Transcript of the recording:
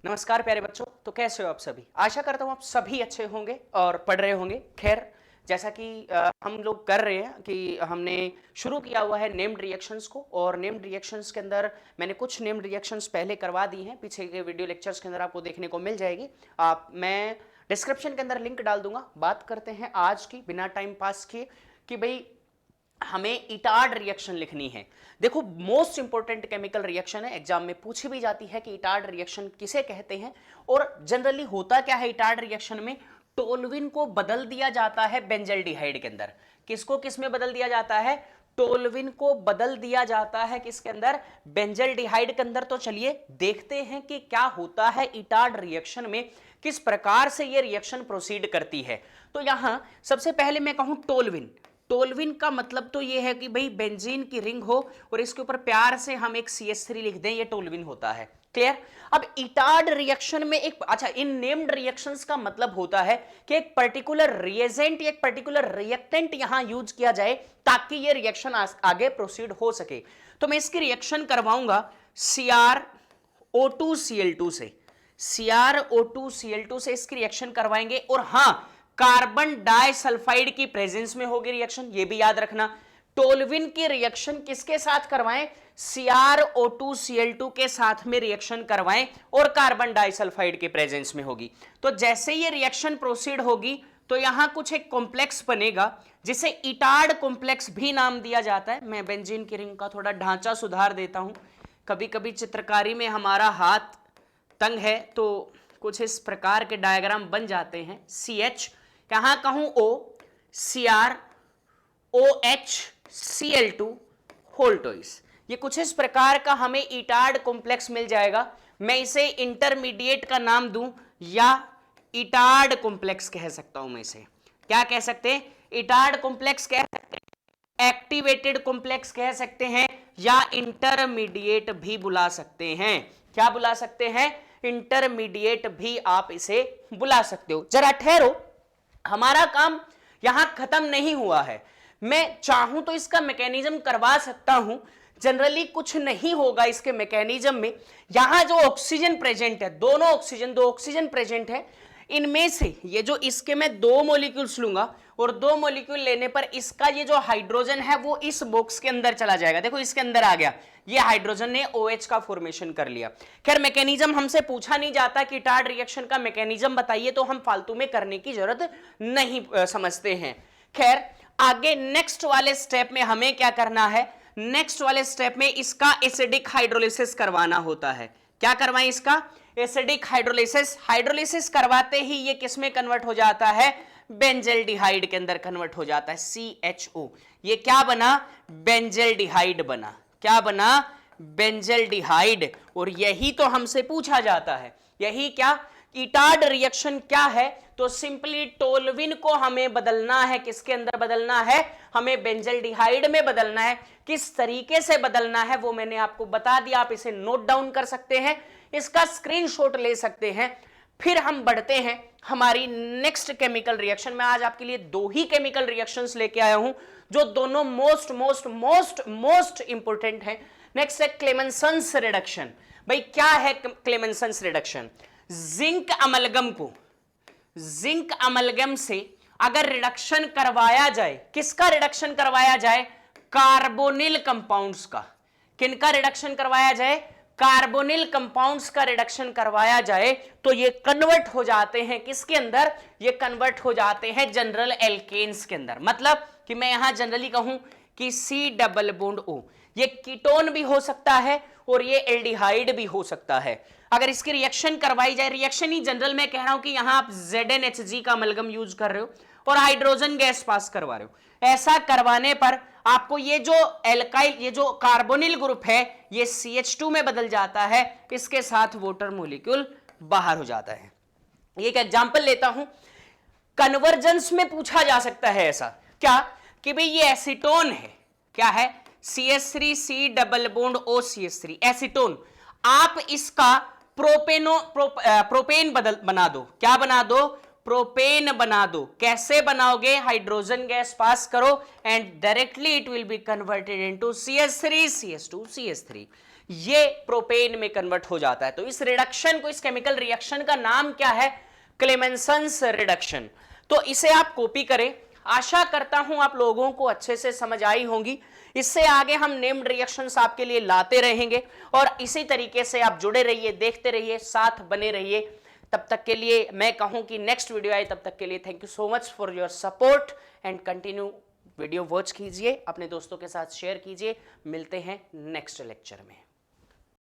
नमस्कार प्यारे बच्चों। तो कैसे हो आप सभी? आशा करता हूँ आप सभी अच्छे होंगे और पढ़ रहे होंगे। खैर, जैसा कि हम लोग कर रहे हैं कि हमने शुरू किया हुआ है नेम्ड रिएक्शंस को, और नेम्ड रिएक्शंस के अंदर मैंने कुछ नेम्ड रिएक्शंस पहले करवा दी हैं, पीछे के वीडियो लेक्चर्स के अंदर आपको देखने को मिल जाएगी। मैं डिस्क्रिप्शन के अंदर लिंक डाल दूंगा। बात करते हैं आज की, बिना टाइम पास किए, कि भाई हमें इटार्ड रिएक्शन लिखनी है। देखो, मोस्ट इंपॉर्टेंट केमिकल रिएक्शन है, एग्जाम में पूछी भी जाती है कि इटार्ड रिएक्शन किसे कहते हैं। और जनरली होता क्या है इटार्ड रिएक्शन में, टोल्यूइन को बदल दिया जाता है बेंजल्डिहाइड के अंदर। किसको किस में बदल दिया जाता है? टोल्यूइन को बदल दिया जाता है किसके अंदर? बेंजल्डिहाइड के अंदर। तो चलिए देखते हैं कि क्या होता है इटार्ड रिएक्शन में, किस प्रकार से यह रिएक्शन प्रोसीड करती है। तो यहां सबसे पहले मैं कहूं टोल्यूइन। टोल्यूइन का मतलब तो यह है कि भाई बेंजीन की रिंग हो और इसके ऊपर प्यार से हम एक CH3 लिख दें, ये टोल्यूइन होता है। क्लियर? अब इटार्ड रिएक्शन में एक इन नेम्ड रिएक्शंस का मतलब होता है कि एक पर्टिकुलर रिएजेंट या एक पर्टिकुलर रिएक्टेंट यहां यूज किया जाए ताकि ये रिएक्शन आगे प्रोसीड हो सके। तो मैं इसकी रिएक्शन करवाऊंगा CrO2Cl2 से। CrO2Cl2 से इसकी रिएक्शन करवाएंगे, और हां, कार्बन डाइसल्फाइड की प्रेजेंस में होगी रिएक्शन, ये भी याद रखना। टोल्यूइन की रिएक्शन किसके साथ करवाएं? CrO2Cl2 के साथ में रिएक्शन करवाएं और कार्बन डाइसल्फाइड के प्रेजेंस में होगी। तो जैसे ये रिएक्शन प्रोसीड होगी तो यहां कुछ एक कॉम्प्लेक्स बनेगा जिसे इटार्ड कॉम्प्लेक्स भी नाम दिया जाता है। मैं बेंजीन की रिंग का थोड़ा ढांचा सुधार देता हूं, कभी कभी चित्रकारी में हमारा हाथ तंग है तो कुछ इस प्रकार के डायग्राम बन जाते हैं। CH, यहां कहूं O, CrOHCl2 होल्टोइस, ये कुछ इस प्रकार का हमें इटार्ड कॉम्प्लेक्स मिल जाएगा। मैं इसे इंटरमीडिएट का नाम दूं या इटार्ड कॉम्प्लेक्स कह सकता हूं। मैं इसे क्या कह सकते हैं? इटार्ड कॉम्प्लेक्स कह सकते हैं, एक्टिवेटेड कॉम्प्लेक्स कह सकते हैं, या इंटरमीडिएट भी बुला सकते हैं। क्या बुला सकते हैं? इंटरमीडिएट भी आप इसे बुला सकते हो। जरा ठहरो, हमारा काम यहां खत्म नहीं हुआ है। मैं चाहूं तो इसका मैकेनिज्म करवा सकता हूं। जनरली कुछ नहीं होगा इसके मैकेनिज्म में। यहां जो ऑक्सीजन प्रेजेंट है, दो ऑक्सीजन प्रेजेंट है, इनमें से ये जो इसके मैं दो मॉलिक्यूल्स लूंगा और दो मॉलिक्यूल लेने पर इसका ये जो हाइड्रोजन है वो इस बॉक्स के अंदर चला जाएगा। देखो इसके अंदर आ गया, ये हाइड्रोजन ने OH का फॉर्मेशन कर लिया। खैर, मैकेनिज्म हमसे पूछा नहीं जाता कि इटार्ड रिएक्शन का मैकेनिज्म बताइए, तो हम फालतू में करने की जरूरत नहीं समझते हैं। खैर, आगे नेक्स्ट वाले स्टेप में हमें क्या करना है? नेक्स्ट वाले स्टेप में इसका एसिडिक हाइड्रोलिसिस करवाना होता है। क्या करवाएं? इसका एसिडिक हाइड्रोलिसिस। हाइड्रोलिसिस करवाते ही ये किस में कन्वर्ट हो जाता है? बेंजल्डिहाइड के अंदर कन्वर्ट हो जाता है, CHO। ये क्या बना? बेंजल्डिहाइड बना। क्या बना? बेंजल्डिहाइड। और यही तो हमसे पूछा जाता है। यही क्या इटार्ड रिएक्शन क्या है? तो सिंपली टोल्यूइन को हमें बदलना है। किसके अंदर बदलना है? हमें बेंजल्डिहाइड में बदलना है। किस तरीके से बदलना है वो मैंने आपको बता दिया, आप इसे नोट डाउन कर सकते हैं, इसका स्क्रीनशॉट ले सकते हैं। फिर हम बढ़ते हैं हमारी नेक्स्ट केमिकल रिएक्शन में। आज आपके लिए दो ही केमिकल रिएक्शंस लेके आया हूं जो दोनों most most most most important है। नेक्स्ट है क्लेमेंसन्स रिडक्शन। भाई क्या है क्लेमेंसन्स रिडक्शन? जिंक अमलगम से अगर रिडक्शन करवाया जाए, किसका रिडक्शन करवाया जाए? कार्बोनिल कंपाउंड्स का। किनका रिडक्शन करवाया जाए? कार्बोनिल कंपाउंड्स का रिडक्शन करवाया जाए तो ये कन्वर्ट हो जाते हैं किसके अंदर? ये कन्वर्ट हो जाते हैं जनरल एल्केन्स के अंदर। मतलब कि मैं यहां जनरली कहूं कि C+O, ये कीटोन भी हो सकता है और ये एल्डिहाइड भी हो सकता है। अगर इसकी रिएक्शन करवाई जाए, रिएक्शन ही जनरल मैं कह रहा हूं कि यहां आप ZnHg का अमलगम यूज कर रहे हो और हाइड्रोजन गैस पास करवा रहे हो। ऐसा करवाने पर आपको ये जो एल्काइल, ये जो कार्बोनिल ग्रुप है, ये CH2 में बदल जाता है, इसके साथ वाटर मॉलिक्यूल बाहर हो जाता है। एक एग्जांपल लेता हूं, कन्वर्जेंस में पूछा जा सकता है ऐसा क्या कि भाई ये एसीटोन है। क्या है? CH3C+O acetone. आप इसका प्रोपेन बना दो। क्या बना दो? प्रोपेन बना दो। कैसे बनाओगे? हाइड्रोजन गैस पास करो and directly it will be converted into CH3 CH2 CH3। ये प्रोपेन में कन्वर्ट हो जाता है। तो इस रिडक्शन को, इस केमिकल रिएक्शन का नाम क्या है? क्लेमेंसन्स रिडक्शन। तो इसे आप कॉपी करें। आशा करता हूं आप लोगों को अच्छे से समझ आई होंगी। इससे आगे हम नेम्ड रिएक्शंस आपके लिए लाते रहेंगे और इसी तरीके से आप जुड़े रहिए, देखते रहिए, साथ बने रहिए। तब तक के लिए मैं कहूं कि नेक्स्ट वीडियो आए, तब तक के लिए thank you so much for your support and continue video watch कीजिए, अपने दोस्तों के साथ शेयर कीजिए। मिलते हैं नेक्स्ट लेक्चर में।